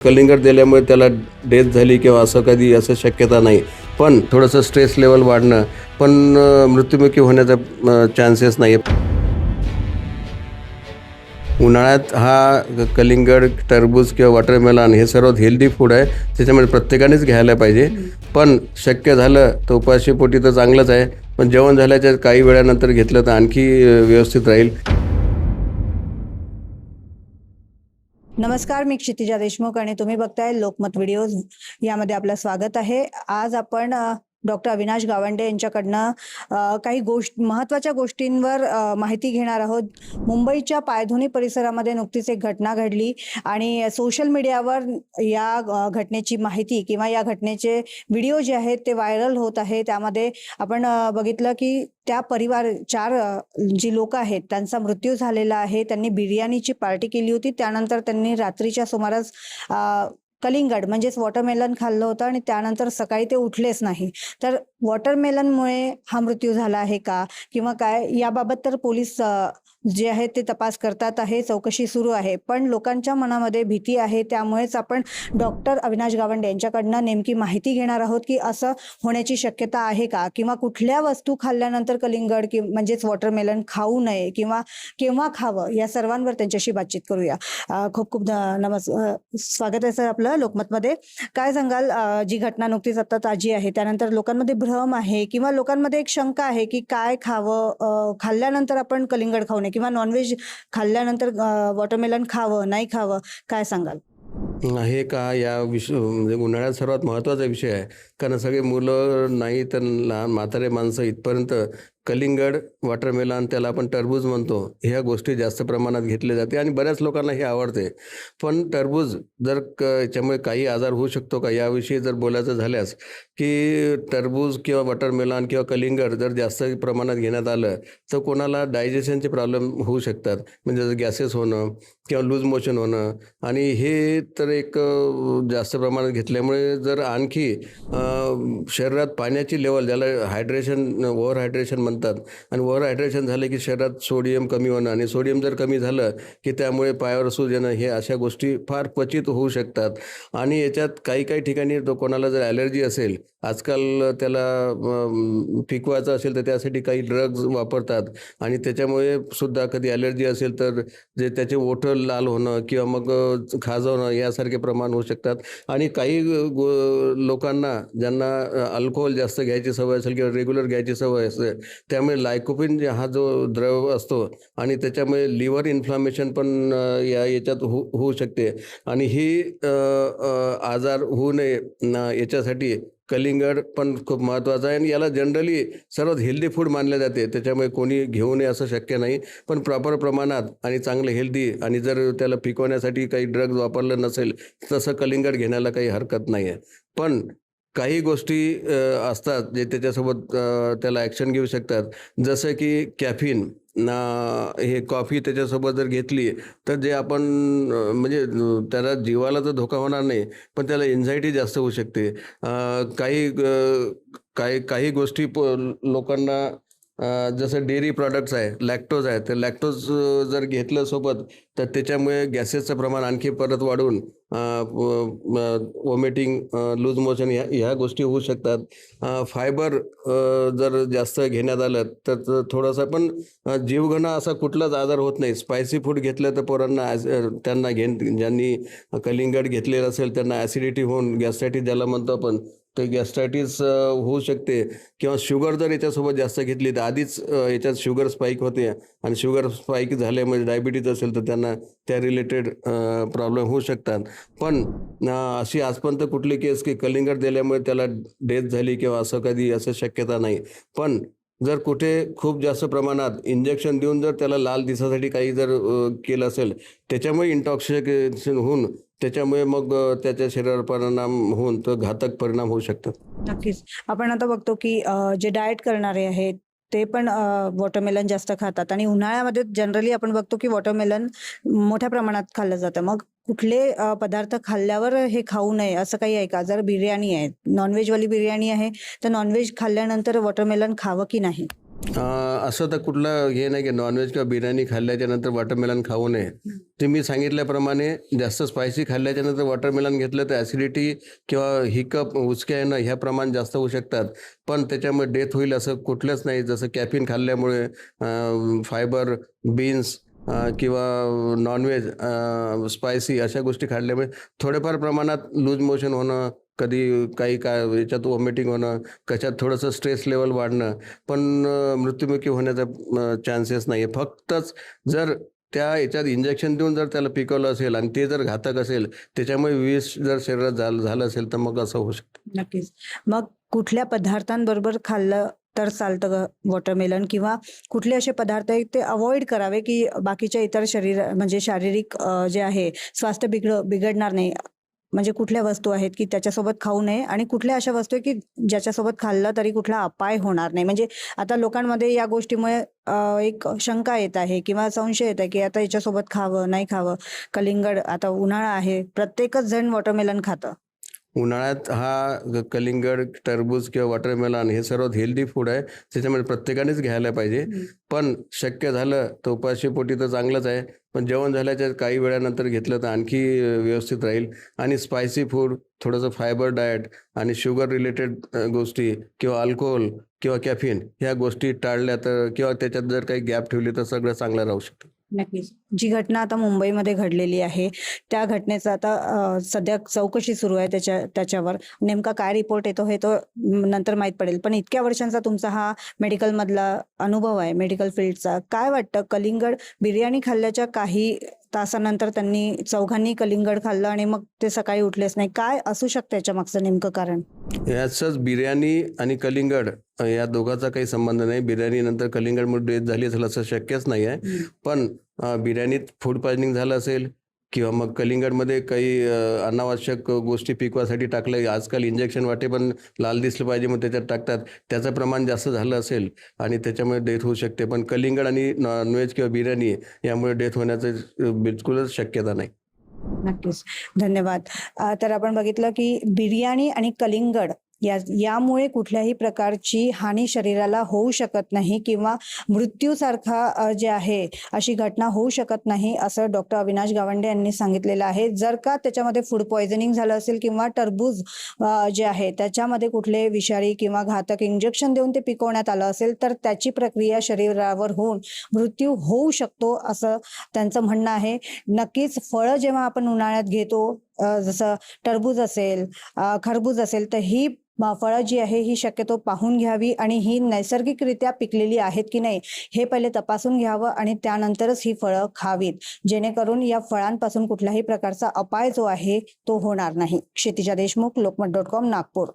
कलिंगड दिल्यामुळे त्याला डेथ झाली किंवा असं कधी असं शक्यता नाही, पण थोडंसं स्ट्रेस लेवल वाढणं, पण मृत्युमुखी होण्याचा चान्सेस नाही. उन्हाळ्यात हा कलिंगड, टरबूज किंवा वॉटरमेलन हे सर्वात हेल्दी फूड आहे, त्याच्यामुळे प्रत्येकानेच घ्यायला पाहिजे. पण शक्य झालं तर उपाशीपोटी तर चांगलंच आहे, पण जेवण झाल्याच्या काही वेळानंतर घेतलं तर आणखी व्यवस्थित राहील. नमस्कार, मी क्षितिजा देशमुख आणि तुम्ही बघताय लोकमत व्हिडिओज. यामध्ये आपलं स्वागत आहे. आज आपण डॉक्टर अविनाश गावंडे यांच्याकडनं काही महत्त्वाच्या गोष्टींवर माहिती घेणार आहोत. मुंबईच्या पायधुनी परिसरामध्ये नुकतीच एक घटना घडली आणि सोशल मीडियावर या घटनेची माहिती किंवा या घटनेचे व्हिडिओ जे आहेत ते व्हायरल होत आहे. त्यामध्ये आपण बघितलं की त्या चार जी लोक आहेत त्यांचा मृत्यू झालेला आहे. त्यांनी बिर्याणीची पार्टी केली होती. त्यानंतर त्यांनी रात्रीच्या सुमारास कलिंगड म्हणजेच वॉटरमेलन खाल्लं होतं आणि त्यानंतर सकाळी ते उठलेच नाही. तर वॉटरमेलनमुळे हा मृत्यू झाला आहे का किंवा काय, याबाबत तर पोलीस जे आहेत ते तपास करतात आहे, चौकशी सुरू आहे. पण लोकांच्या मनामध्ये भीती आहे. त्यामुळेच आपण डॉक्टर अविनाश गावंडे यांच्याकडनं नेमकी माहिती घेणार आहोत की असं होण्याची शक्यता आहे का, किंवा कुठल्या वस्तू खाल्ल्यानंतर कलिंगड म्हणजेच वॉटरमेलन खाऊ नये किंवा केव्हा खावं, या सर्वांवर त्यांच्याशी बातचीत करूया. खूप खूप स्वागत आहे सर आपलं लोकमतमध्ये. काय सांगाल, जी घटना नुकतीच आता ताजी आहे त्यानंतर लोकांमध्ये भ्रम आहे किंवा लोकांमध्ये एक शंका आहे की काय खावं, खाल्ल्यानंतर आपण कलिंगड खाऊ नये किंवा नॉनव्हेज खाल्ल्यानंतर वॉटरमेलन खावं नाही खावं, काय सांगाल? हे का या विषय म्हणजे उन्हाळ्यात सर्वात महत्त्वाचा विषय आहे, कारण सगळे मुलं नाही तर लहान म्हातारे माणसं इथपर्यंत कलिंगड, वॉटरमेलन, त्याला आपण टरबूज म्हणतो, ह्या गोष्टी जास्त प्रमाणात घेतल्या जाते आणि बऱ्याच लोकांना हे आवडते. पण टरबूज जर याच्यामुळे काही आजार होऊ शकतो का, याविषयी जर बोलायचं झाल्यास की टरबूज किंवा वॉटरमेलन किंवा कलिंगड जर जास्त प्रमाणात घेण्यात आलं तर कोणाला डायजेशनचे प्रॉब्लेम होऊ शकतात, म्हणजे गॅसेस होणं किंवा लूज मोशन होणं. आणि हे तर एक जास्त प्रमाणात घेतल्यामुळे जर आणखी शरीरात पाण्याची लेवल, ज्याला हायड्रेशन, ओव्हर हायड्रेशन म्हणतात, आणि ओव्हर हायड्रेशन झाले की शरीरात सोडियम कमी होणं, आणि सोडियम जर कमी झालं की त्यामुळे पायावर सूज येणं, हे अशा गोष्टी फार क्वचित होऊ शकतात. आणि याच्यात काही काही ठिकाणी तो कोणाला जर ॲलर्जी असेल, आजकाल त्याला पिकवायचं असेल तर त्यासाठी काही ड्रग्ज वापरतात, आणि त्याच्यामुळे सुद्धा कधी ॲलर्जी असेल तर जे त्याचे ओठं लाल होणं किंवा मग खाजवणं यासारखे प्रमाण होऊ शकतात. आणि काही लोकांना ज्यांना अल्कोहोल जास्त घ्यायची सवय असेल किंवा रेग्युलर घ्यायची सवय असेल, त्यामुळे लायकोपिन हा जो द्रव असतो, आणि त्याच्यामुळे लिव्हर इन्फ्लामेशन पण याच्यात होऊ शकते. आणि ही आजार होऊ नये याच्यासाठी कलिंगड पण खूप महत्त्वाचं आहे, आणि याला जनरली सर्वात हेल्दी फूड मानले जाते, त्याच्यामुळे कोणी घेऊ नये असं शक्य नाही. पण प्रॉपर प्रमाणात आणि चांगलं हेल्दी, आणि जर त्याला पिकवण्यासाठी काही ड्रग्ज वापरलं नसेल तसं कलिंगड घेण्याला काही हरकत नाही आहे. पण काही गोष्टी असतात जे त्याच्यासोबत त्याला ॲक्शन घेऊ शकतात, जसं की कॅफिन ना, हे कॉफी त्याच्यासोबत जर घेतली तर जे आपण म्हणजे त्याला जीवाला तर धोका होणार नाही, पण त्याला एन्झायटी जास्त होऊ शकते. काही काही गोष्टी लोकांना जसं डेअरी प्रॉडक्ट्स आहे, लॅक्टोज आहे, तर लॅक्टोज जर घेतलं सोबत तर त्याच्यामुळे गॅसेसचं प्रमाण आणखी परत वाढून वॉमिटिंग, लूज मोशन ह्या गोष्टी होऊ शकतात. फायबर जर जास्त घेण्यात आलं तर थोडंसं, पण जीवघेणा असा कुठलाच आजार होत नाही. स्पायसी फूड घेतलं तर पोरांना त्यांना ज्यांनी कलिंगड घेतलेलं असेल त्यांना ॲसिडिटी होऊन गॅस्ट्रायटिस ज्याला म्हणतो आपण, ते गॅस्ट्रायटिस होऊ शकते. किंवा शुगर जर याच्यासोबत जास्त घेतली तर आधीच याच्यात शुगर स्पाईक होते, आणि शुगर स्पाईक झाल्यामुळे डायबिटीज असेल तर त्यांना त्या रिलेटेड प्रॉब्लेम होऊ शकतात. पण अशी आजपर्यंत कुठली केस की कलिंगड दिल्यामुळे त्याला डेथ झाली किंवा असं कधी असं शक्यता नाही. पण जर कुठे खूप जास्त प्रमाणात इंजेक्शन देऊन जर त्याला लाल दिसासाठी काही जर केलं असेल, त्याच्यामुळे इंटॉक्सिकेशन होऊन त्याच्यामुळे मग त्याच्या शरीरावर परिणाम होऊन तर घातक परिणाम होऊ शकतात. नक्कीच. आपण आता बघतो की जे डाएट करणारे आहेत ते पण वॉटरमेलन जास्त खातात आणि उन्हाळ्यामध्ये जनरली आपण बघतो की वॉटरमेलन मोठ्या प्रमाणात खाल्लं जातं. मग कुठले पदार्थ खाल्ल्यावर हे खाऊ नये असं काही आहे का? जर बिर्याणी आहे, नॉनव्हेजवाली बिर्याणी आहे, तर नॉनव्हेज खाल्ल्यानंतर वॉटरमेलन खावं की नाही? असं तर कुठलं हे नाही की नॉनव्हेज किंवा बिर्याणी खाल्ल्याच्या नंतर वॉटरमेलन खाऊ नये. ते मी सांगितल्याप्रमाणे जास्त स्पायसी खाल्ल्याच्या नंतर वॉटरमेलन घेतलं तर ॲसिडिटी किंवा हिकअप, उचक्या येणं ह्या प्रमाण जास्त होऊ शकतात. पण त्याच्यामुळे डेथ होईल असं कुठलंच नाही. जसं कॅफीन खाल्ल्यामुळे फायबर, बीन्स किंवा नॉनव्हेज, स्पायसी अशा गोष्टी खाल्ल्यामुळे थोडेफार प्रमाणात लूज मोशन होणं, कधी काही काय याच्यात वॉमिटिंग होणं, कशात थोडंसं स्ट्रेस लेवल वाढणं, पण मृत्युमुखी होण्याचा चान्सेस नाही आहे. फक्तच जर त्या याच्यात इंजेक्शन देऊन जर त्याला पिकवलं असेल आणि ते जर घातक असेल, त्याच्यामुळे विष जर शरीरात झालं असेल तर मग असं होऊ शकतं. नक्कीच. मग कुठल्या पदार्थांबरोबर खाल्लं तर चालतं वॉटरमेलन, किंवा कुठले असे पदार्थ आहेत ते अवॉइड करावे की बाकीच्या इतर म्हणजे शारीरिक जे आहे स्वास्थ्य बिघडणार नाही? म्हणजे कुठल्या वस्तू आहेत की त्याच्यासोबत खाऊ नये, आणि कुठल्या अशा वस्तू आहे की ज्याच्यासोबत खाल्लं तरी कुठला अपाय होणार नाही? म्हणजे आता लोकांमध्ये या गोष्टीमुळे एक शंका येत आहे किंवा संशय येत आहे की आता याच्यासोबत खावं नाही खावं. कलिंगड, आता उन्हाळा आहे, प्रत्येकच जण वॉटरमेलन खातं. उन्हाळ्यात कलिंगड, टरबूज किंवा वॉटरमेलन हे सर्वात हेल्दी फूड आहे. त्याच्यामुळे प्रत्येकानेच घ्यायला पाहिजे. पण शक्य झालं तर उपाशीपोटी तर चांगलंच आहे. पण जेवण झाल्याच्या काही वेळानंतर घेतलं तर आणखी व्यवस्थित राहील. आणि स्पायसी फूड, थोडंसं फायबर डाएट आणि शुगर रिलेटेड गोष्टी किंवा अल्कोहोल किंवा कॅफीन ह्या गोष्टी टाळल्या तर, किंवा त्याच्यात जर काही गॅप ठेवली तर सगळं चांगलं राहू शकतं. नक्कीच. जी घटना आता मुंबईमध्ये घडलेली आहे, त्या घटनेचा आता सध्या चौकशी सुरू आहे त्याच्यावर. नेमका काय रिपोर्ट येतो हे तो नंतर माहीत पडेल. पण इतक्या वर्षांचा तुमचा हा मेडिकलमधला अनुभव आहे, मेडिकल फील्डचा. काय वाटतं, कलिंगड बिर्याणी खाल्ल्याच्या काही तासानंतर त्यांनी चौघांनी कलिंगड खाल्लं आणि मग ते सकाळी उठलेच नाही. काय असू शकतं याच्या मागचं नेमकं कारण? याचंच बिर्याणी आणि कलिंगड या दोघांचा काही संबंध नाही. बिर्याणीनंतर कलिंगडमुळे डेथ झाली असेल असं शक्यच नाही आहे. पण बिर्याणीत फूड पॉयझनिंग झालं असेल किंवा मग कलिंगडमध्ये काही अनावश्यक गोष्टी पिकवासाठी टाकलं. आजकाल इंजेक्शन वाटे पण लाल दिसलं पाहिजे मग त्याच्यात टाकतात. त्याचं प्रमाण जास्त झालं असेल आणि त्याच्यामुळे डेथ होऊ शकते. पण कलिंगड आणि नॉनव्हेज किंवा बिर्याणी यामुळे डेथ होण्याचं बिलकुलच शक्यता नाही. नक्कीच. धन्यवाद. तर आपण बघितलं की बिर्याणी आणि कलिंगड यामुळे कुठल्याही प्रकारची हानी शरीराला होऊ शकत नाही किंवा मृत्यूसारखा जे आहे अशी घटना होऊ शकत नाही, असं डॉक्टर अविनाश गावंडे यांनी सांगितलेलं आहे. जर का त्याच्यामध्ये फूड पॉयझनिंग झालं असेल किंवा टरबूज जे आहे त्याच्यामध्ये कुठले विषारी किंवा घातक इंजेक्शन देऊन ते पिकवण्यात आलं असेल तर त्याची प्रक्रिया शरीरावर होऊन मृत्यू होऊ शकतो, असं त्यांचं म्हणणं आहे. नक्कीच फळं जेव्हा आपण उन्हाळ्यात घेतो, जसं टरबूज असेल, खरबूज असेल, तर ही फळं जी आहे ही शक्यतो पाहून घ्यावी आणि ही नैसर्गिकरित्या पिकलेली आहेत की नाही हे पहिले तपासून घ्यावं आणि त्यानंतरच ही फळं खावीत, जेणेकरून या फळांपासून कुठल्याही प्रकारचा अपाय जो आहे तो होणार नाही. क्षितिजा देशमुख, लोकमत.com, नागपूर.